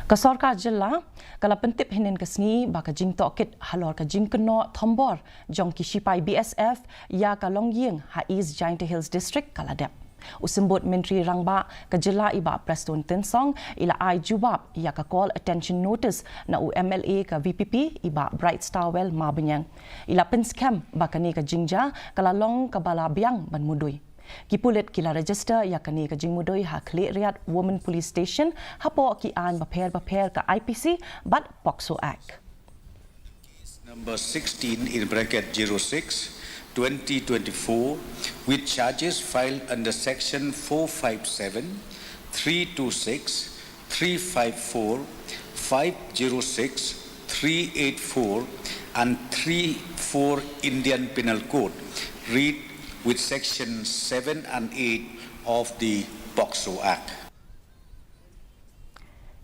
Kasorka jela kala pentip hinin kesni baka jing Tohkit halor ka Jingkynnoh Thombor jong ki Shipai BSF ya ka Longying haiz Jaintia Hills District kaladep. Usimbut Menteri Rangba ka jela iba Preston Tensong ila ai jubab ya ka call attention notice na UMLA ka VPP iba Bright Star Well Mabenyang. Ila penscam baka ni ka jingja kala long ka balabiang ban mudui. Kipulit kila register ya kani ka jingmudoy ha kli riat Women Police Station hapo ki an baper ka IPC but POCSO Act. Number 16 in bracket 06 2024 with charges filed under section 457 326 354 506 384 and 34 Indian Penal Code read with section 7 and 8 of the POCSO Act.